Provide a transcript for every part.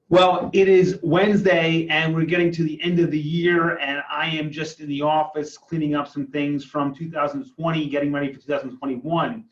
Well, it is Wednesday, and we're getting to the end of the year, and I am just in the office cleaning up some things from 2020, getting ready for 2021.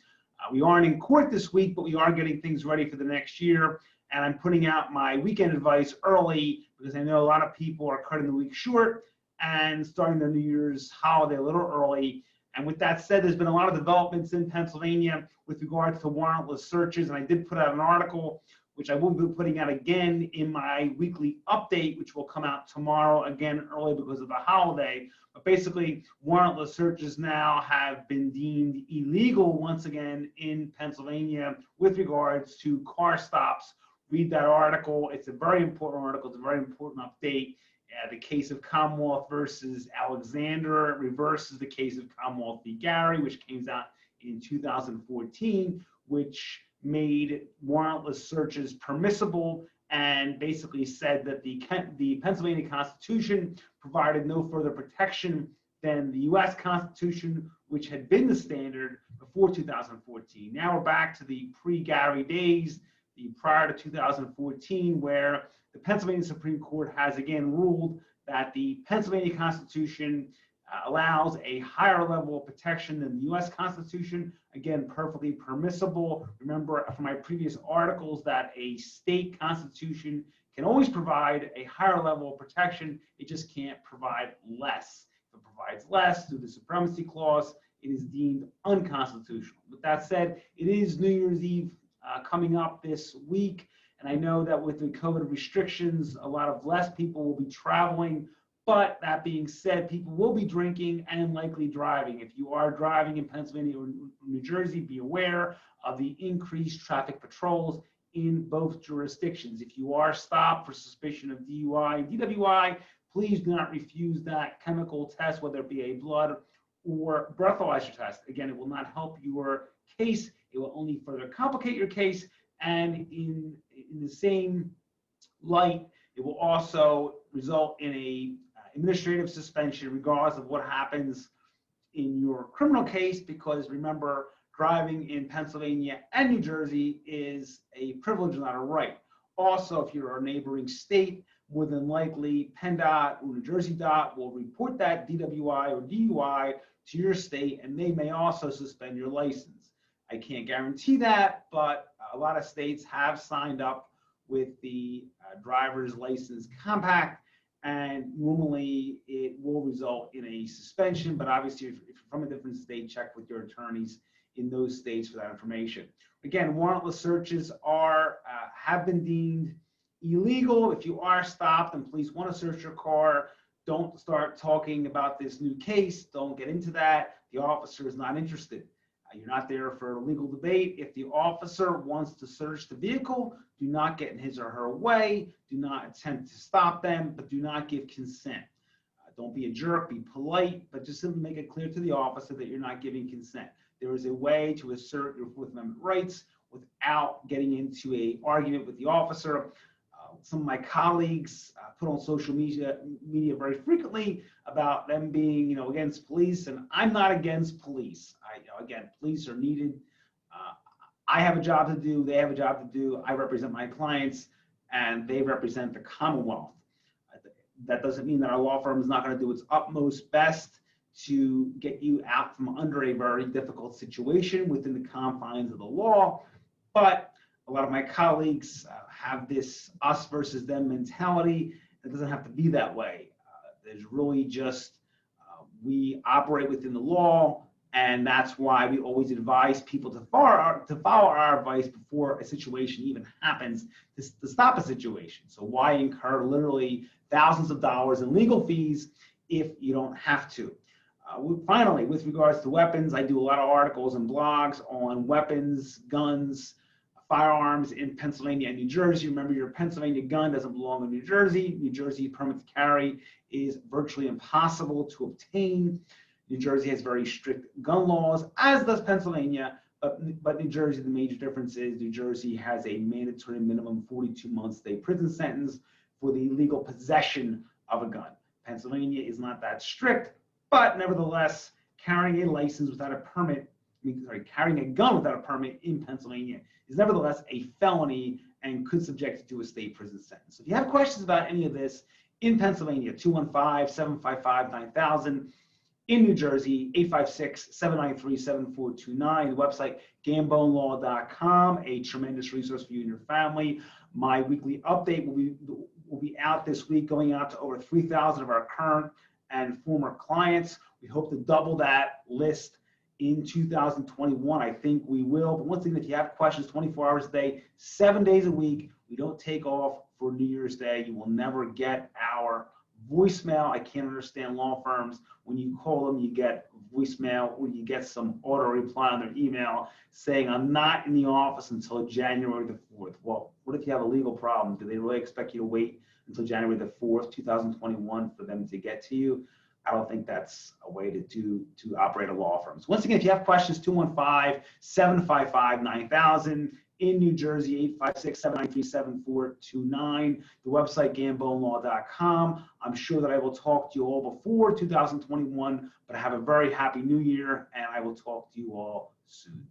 We aren't in court this week, but we are getting things ready for the next year, and I'm putting out my weekend advice early because I know a lot of people are cutting the week short and starting their New Year's holiday a little early. And with that said, there's been a lot of developments in Pennsylvania with regards to warrantless searches, and I did put out an article which I will be putting out again in my weekly update, which will come out tomorrow, again early because of the holiday. But basically, warrantless searches now have been deemed illegal once again in Pennsylvania with regards to car stops. Read that article. It's a very important article. It's a very important update. The case of Commonwealth versus Alexander reverses the case of Commonwealth v. Gary, which came out in 2014, which made warrantless searches permissible and basically said that the Pennsylvania Constitution provided no further protection than the U.S. Constitution, which had been the standard before 2014. Now we're back to the pre-Gary days, the prior to 2014, where the Pennsylvania Supreme Court has again ruled that the Pennsylvania Constitution allows a higher level of protection than the U.S. Constitution. Again, perfectly permissible. Remember from my previous articles that a state constitution can always provide a higher level of protection. It just can't provide less. If it provides less through the supremacy clause, it is deemed unconstitutional. With that said, it is New Year's Eve coming up this week. And I know that with the COVID restrictions, a lot of less people will be traveling. But that being said, people will be drinking and likely driving. If you are driving in Pennsylvania or New Jersey, be aware of the increased traffic patrols in both jurisdictions. If you are stopped for suspicion of DUI, DWI, please do not refuse that chemical test, whether it be a blood or breathalyzer test. Again, it will not help your case. It will only further complicate your case. And in the same light, it will also result in a administrative suspension regardless of what happens in your criminal case, because remember, driving in Pennsylvania and New Jersey is a privilege, not a right. Also, if you're a neighboring state, more than likely PennDOT or New Jersey DOT will report that DWI or DUI to your state, and they may also suspend your license. I can't guarantee that, but a lot of states have signed up with the driver's license compact, and normally it will result in a suspension, but obviously if you're from a different state, check with your attorneys in those states for that information. Again, warrantless searches have been deemed illegal. If you are stopped and police want to search your car, don't start talking about this new case. Don't get into that. The officer is not interested. You're not there for a legal debate. If the officer wants to search the vehicle, do not get in his or her way. Do not attempt to stop them, but do not give consent. Don't be a jerk, be polite, but just simply make it clear to the officer that you're not giving consent. There is a way to assert your Fourth Amendment rights without getting into an argument with the officer. Some of my colleagues put on social media very frequently about them being, against police, and I'm not against police. Again, police are needed. I have a job to do. They have a job to do. I represent my clients, and they represent the Commonwealth. That doesn't mean that our law firm is not going to do its utmost best to get you out from under a very difficult situation within the confines of the law, but a lot of my colleagues have this us versus them mentality. It doesn't have to be that way. There's really just, we operate within the law, and that's why we always advise people to follow our advice before a situation even happens to stop a situation. So why incur literally thousands of dollars in legal fees if you don't have to? Finally, with regards to weapons, I do a lot of articles and blogs on weapons, guns, firearms in Pennsylvania and New Jersey. Remember, your Pennsylvania gun doesn't belong in New Jersey. New Jersey permit to carry is virtually impossible to obtain. New Jersey has very strict gun laws, as does Pennsylvania, but New Jersey, the major difference is New Jersey has a mandatory minimum 42-month state prison sentence for the illegal possession of a gun. Pennsylvania is not that strict, but nevertheless, carrying a license without a permit, carrying a gun without a permit in Pennsylvania is nevertheless a felony, and could subject you to a state prison sentence. So if you have questions about any of this in Pennsylvania, 215-755-9000. In New Jersey, 856-793-7429. The website, GamboneLaw.com, a tremendous resource for you and your family. My weekly update will be out this week, going out to over 3,000 of our current and former clients. We hope to double that list in 2021. I think we will. But once again, if you have questions, 24 hours a day, 7 days a week, we don't take off for New Year's Day. You will never get our voicemail. I can't understand law firms. When you call them, you get voicemail or you get some auto reply on their email saying, I'm not in the office until January the 4th. Well, what if you have a legal problem? Do they really expect you to wait until January the 4th, 2021 for them to get to you? I don't think that's a way to operate a law firm. So once again, if you have questions, 215-755-9000. In New Jersey, 856-793-7429. The website, GamboneLaw.com. I'm sure that I will talk to you all before 2021, but have a very happy new year, and I will talk to you all soon.